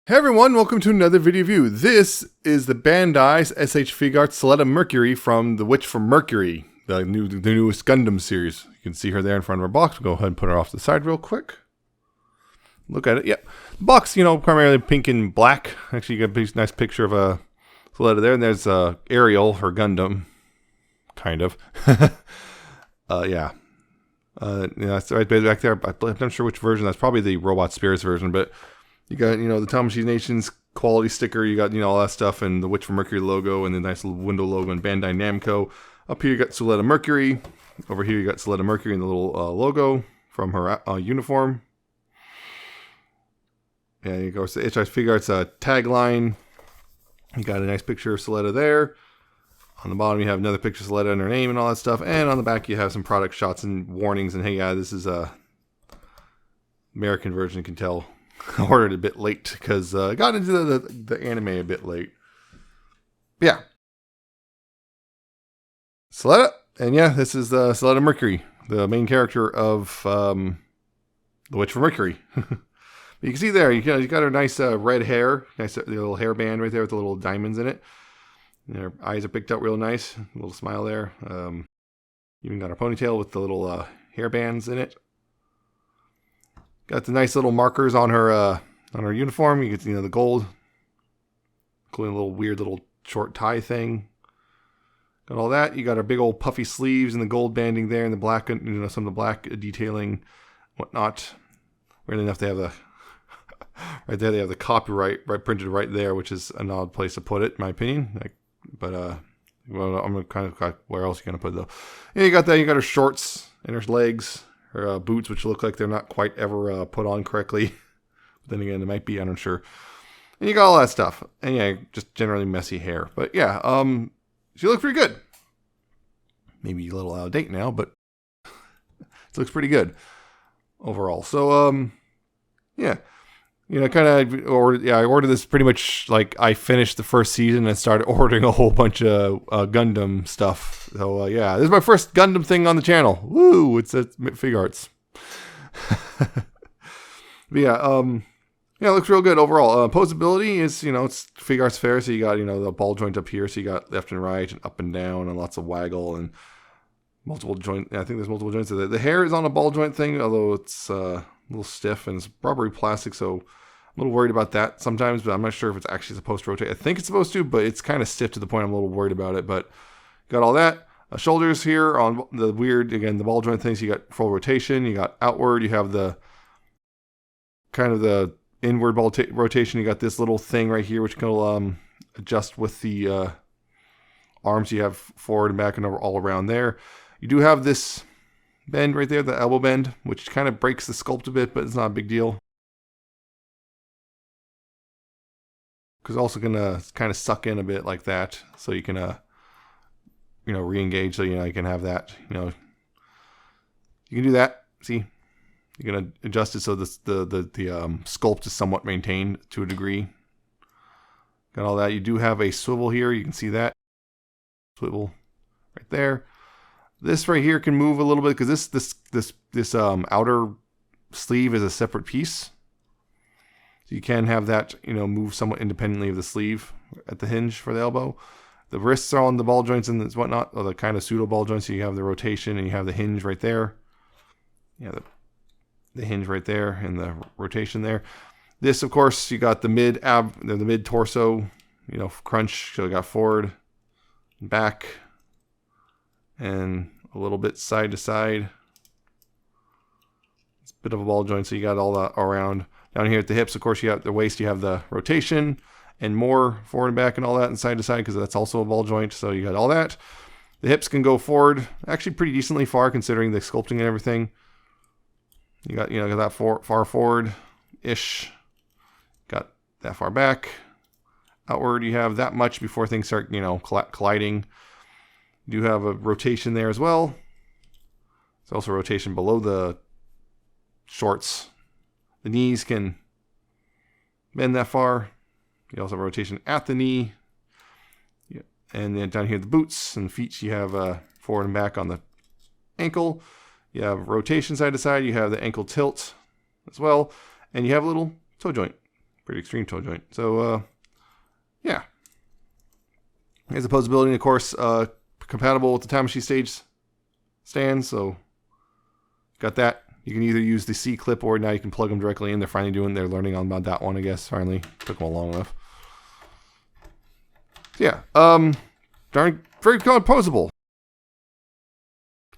Hey everyone, welcome to another video review. This is the Bandai's SH Figuarts Suletta Mercury from The Witch from Mercury, the newest Gundam series. You can see her there in front of our box. We'll go ahead and put her off to the side real quick. Look at it. Yep. The box, primarily pink and black. Actually, you got a nice picture of a Suletta there. And there's Ariel, her Gundam. Kind of. Yeah. That's right back there. I'm not sure which version. That's probably the Robot Spirits version, but you got, the Tamashii Nations quality sticker. You got, all that stuff, and the Witch from Mercury logo, and the nice little window logo, and Bandai Namco. Up here, you got Suletta Mercury. Over here, you got Suletta Mercury and the little logo from her uniform. Yeah, you go. So the HI Figuarts tagline. You got a nice picture of Suletta there. On the bottom, you have another picture of Suletta and her name and all that stuff. And on the back, you have some product shots and warnings. And hey, yeah, this is a American version. You can tell. I ordered it a bit late because I got into the anime a bit late. But yeah. Suletta. And yeah, this is Suletta Mercury, the main character of The Witch from Mercury. You can see there, you got her nice red hair. Nice little hairband right there with the little diamonds in it. And her eyes are picked out real nice. A little smile there. Even got her ponytail with the little hairbands in it. Got the nice little markers on her uniform. You get the gold, including a little weird little short tie thing. Got all that. You got her big old puffy sleeves and the gold banding there, and the black, some of the black detailing, whatnot. Weird enough, they have the right there. They have the copyright printed right there, which is an odd place to put it, in my opinion. Well, I'm gonna kind of where else are you gonna put it though? Yeah, you got that. You got her shorts and her legs. Her boots, which look like they're not quite ever put on correctly. But then again, it might be, I'm not sure. And you got all that stuff. And yeah, just generally messy hair. But yeah, she looks pretty good. Maybe a little out of date now, but it looks pretty good overall. So, yeah. I ordered this pretty much like I finished the first season and started ordering a whole bunch of Gundam stuff. So, yeah, this is my first Gundam thing on the channel. Woo! It's at Figuarts. But yeah, it looks real good overall. Posability is, it's Figuarts fair, so you got, the ball joint up here, so you got left and right and up and down and lots of waggle and multiple joint. I think there's multiple joints. The hair is on a ball joint thing, although it's a little stiff and it's rubbery plastic, so I'm a little worried about that sometimes, but I'm not sure if it's actually supposed to rotate. I think it's supposed to, but it's kind of stiff to the point I'm a little worried about it. But got all that. Shoulders here on the weird, again, the ball joint things. You got full rotation. You got outward. You have the kind of the inward rotation. You got this little thing right here, which can adjust with the arms. You have forward and back and over all around there. You do have this bend right there, the elbow bend, which kind of breaks the sculpt a bit, but it's not a big deal. Because also gonna kind of suck in a bit like that, so you can re-engage. So you can have that. You can do that. See, you're gonna adjust it so the sculpt is somewhat maintained to a degree. Got all that. You do have a swivel here. You can see that swivel right there. This right here can move a little bit because this outer sleeve is a separate piece. So you can have that, move somewhat independently of the sleeve at the hinge for the elbow. The wrists are on the ball joints and whatnot, or the kind of pseudo ball joints. So you have the rotation and you have the hinge right there. Yeah, the hinge right there and the rotation there. This, of course, you got the mid torso, crunch. So you got forward, back, and a little bit side to side. It's a bit of a ball joint, so you got all that around. Down here at the hips, of course, you have the waist, you have the rotation and more forward and back and all that, and side to side, because that's also a ball joint. So you got all that. The hips can go forward, actually pretty decently far considering the sculpting and everything. You got that far forward-ish. Got that far back. Outward, you have that much before things start, colliding. You do have a rotation there as well. There's also rotation below the shorts. The knees can bend that far. You also have a rotation at the knee. Yeah. And then down here, the boots and feet, you have forward and back on the ankle. You have rotation side to side. You have the ankle tilt as well. And you have a little toe joint Pretty extreme toe joint. So, yeah. It has opposability, of course, compatible with the Time Machine stage stand. So, got that. You can either use the C clip or now you can plug them directly in. They're learning on about that one, I guess. Finally, took them long enough. So yeah, very composable.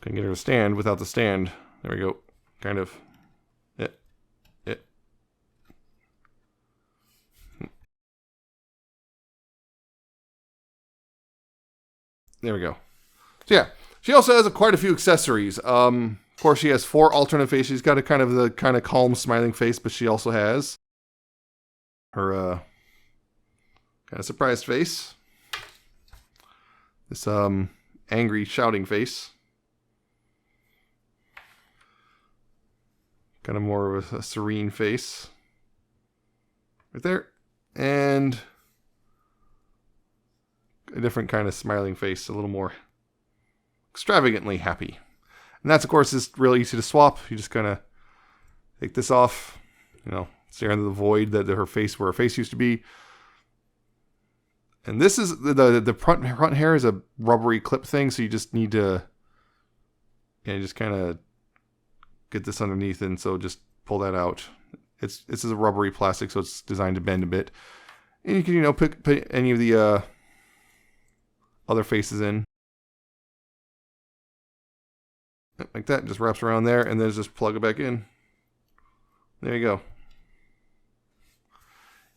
Can get her to stand without the stand. There we go. Kind of. There we go. So yeah, she also has quite a few accessories. Of course, she has 4 alternate faces. She's got a kind of calm, smiling face, but she also has her kind of surprised face. This angry, shouting face. Kind of more of a serene face. Right there. And a different kind of smiling face, a little more extravagantly happy. And that's, of course, is really easy to swap. You just kind of take this off, stare into the void that where her face used to be. And this is the front hair is a rubbery clip thing, so you just need to just kind of get this underneath, and so just pull that out. This is a rubbery plastic, so it's designed to bend a bit. And you can put any of the other faces in. Like that, just wraps around there, and then just plug it back in. There you go.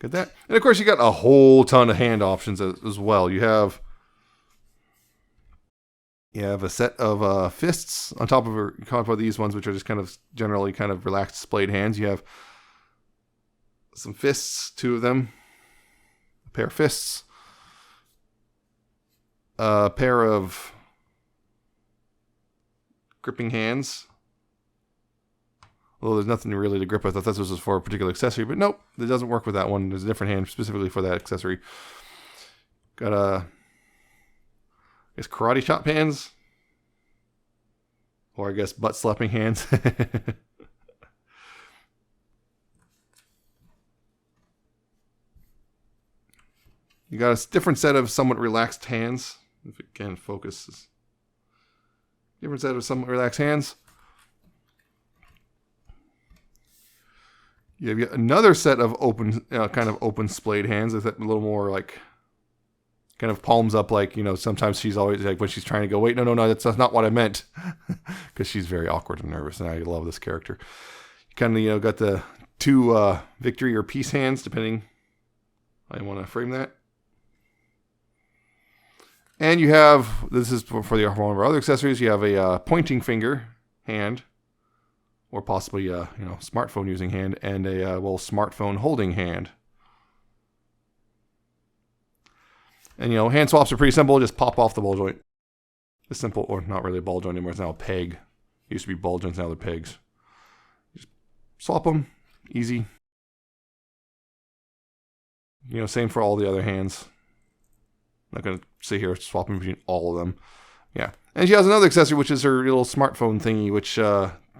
Got that. And of course, you got a whole ton of hand options as well. You have a set of fists on top of these ones, which are just kind of generally kind of relaxed splayed hands. You have some fists, 2 of them, a pair of fists, a pair of gripping hands. Although there's nothing really to grip with. I thought this was for a particular accessory, but nope, it doesn't work with that one. There's a different hand specifically for that accessory. Got I guess karate chop hands, or I guess butt slapping hands. You got a different set of somewhat relaxed hands. If it can focus, different set of somewhat relaxed hands. You have another set of open, kind of open splayed hands. Is that a little more like, kind of palms up, like, sometimes she's always like when she's trying to go, wait, no, that's not what I meant, because she's very awkward and nervous, and I love this character. You kind of, got the 2 victory or peace hands, depending how you want to frame that. And you have, this is for one of our other accessories, you have a pointing finger hand. Or possibly a smartphone using hand, and a smartphone holding hand. And hand swaps are pretty simple. Just pop off the ball joint. It's simple, or not really a ball joint anymore. It's now a peg. It used to be ball joints, now they're pegs. Just swap them, easy. Same for all the other hands. I'm not gonna sit here swapping between all of them. Yeah, and she has another accessory, which is her little smartphone thingy, which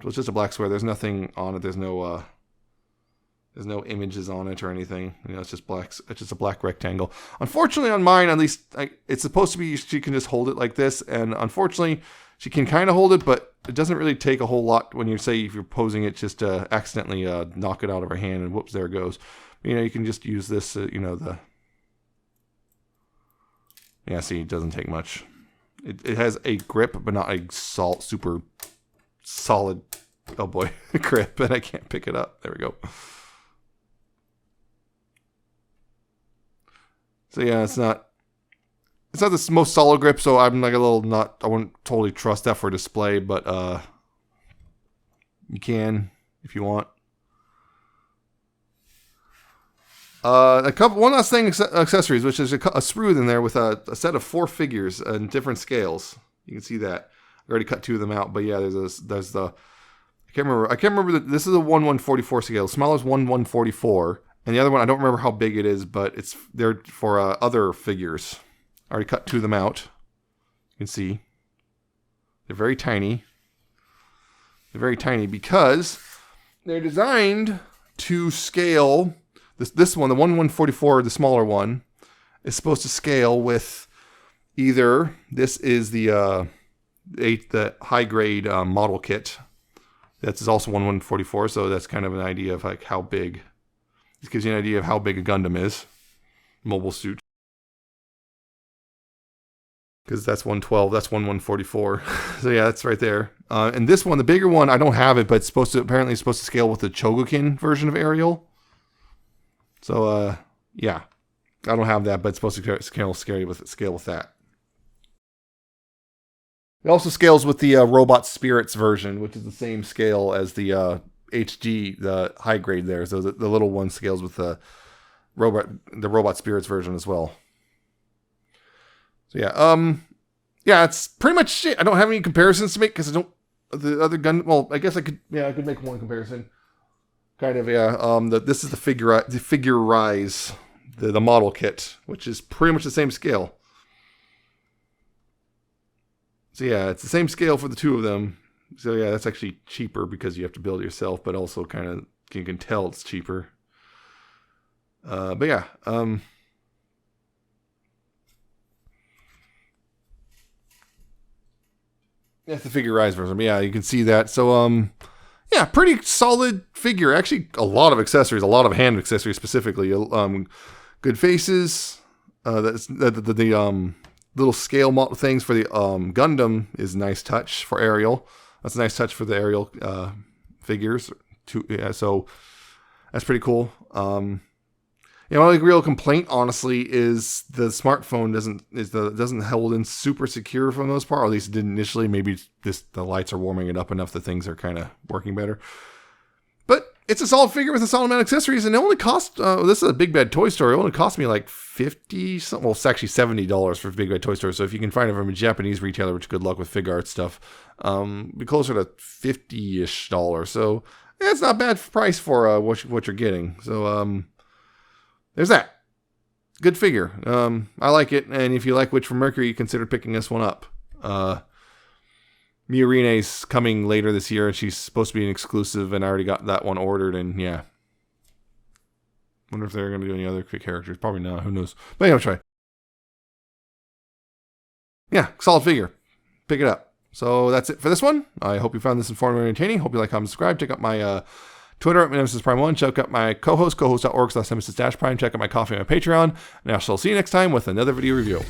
it's just a black square. There's nothing on it. There's no images on it or anything. It's just black. It's just a black rectangle. Unfortunately, on mine, at least, it's supposed to be she can just hold it like this. And unfortunately, she can kind of hold it, but it doesn't really take a whole lot when if you're posing it, just to accidentally knock it out of her hand, and whoops, there it goes. You can just use this. See, it doesn't take much. It has a grip, but not a super solid, oh boy, grip, and I can't pick it up. There we go. So yeah, it's not the most solid grip, so I'm like I wouldn't totally trust that for display, but you can if you want. One last thing, accessories, which is a sprue in there with a set of 4 figures in different scales. You can see that. I already cut 2 of them out, but yeah, there's the I can't remember this is a 1/144 scale. The smallest 1/144, and the other one I don't remember how big it is, but they're for other figures. I already cut 2 of them out. You can see they're very tiny. They're very tiny because they're designed to scale This one, the 1144, the smaller one, is supposed to scale with either this is the high grade model kit. That's also 1144, so that's kind of an idea of like how big. This gives you an idea of how big a Gundam is. Mobile Suit. Because that's 112, that's 1144. So yeah, that's right there. And this one, the bigger one, I don't have it, but it's apparently supposed to scale with the Chogokin version of Ariel. So yeah, I don't have that, but it's supposed to scale with that. It also scales with the Robot Spirits version, which is the same scale as the HG, the high grade there. So the little one scales with the Robot Spirits version as well. So yeah, it's pretty much it. I don't have any comparisons to make because I don't the other gun. Well, I guess I could make one comparison. Kind of, yeah. This is the Figuarts, the model kit, which is pretty much the same scale. So yeah, it's the same scale for the two of them. So yeah, that's actually cheaper because you have to build it yourself, but also kind of you can tell it's cheaper. But yeah, that's the Figuarts version. Yeah, you can see that. So yeah, pretty solid figure. Actually, a lot of accessories, a lot of hand accessories specifically. Good faces. The little scale model things for the Gundam is a nice touch for Ariel. That's a nice touch for the Ariel figures. So that's pretty cool. My only real complaint, honestly, is the smartphone doesn't hold in super secure for the most part. Or at least it did initially. Maybe the lights are warming it up enough that things are kind of working better. But it's a solid figure with a solid amount of accessories, and it only cost. This is a Big Bad Toy Store. It only cost me like $50 something. Well, it's actually $70 for Big Bad Toy Store. So if you can find it from a Japanese retailer, which good luck with Figuarts stuff, be closer to $50-ish. So yeah, it's not a bad price for what you're getting. So there's that. Good figure. I like it, and if you like Witch from Mercury, consider picking this one up. Miorine's coming later this year, and she's supposed to be an exclusive, and I already got that one ordered, and yeah. Wonder if they're going to do any other quick characters. Probably not. Who knows? But yeah, I'll try. Yeah, solid figure. Pick it up. So that's it for this one. I hope you found this informative and entertaining. Hope you like, comment, subscribe. Check out my Twitter at Nemesis Prime 1. Check out my co-host, cohost.org/Nemesis-Prime. Check out my coffee and my Patreon. And I shall see you next time with another video review.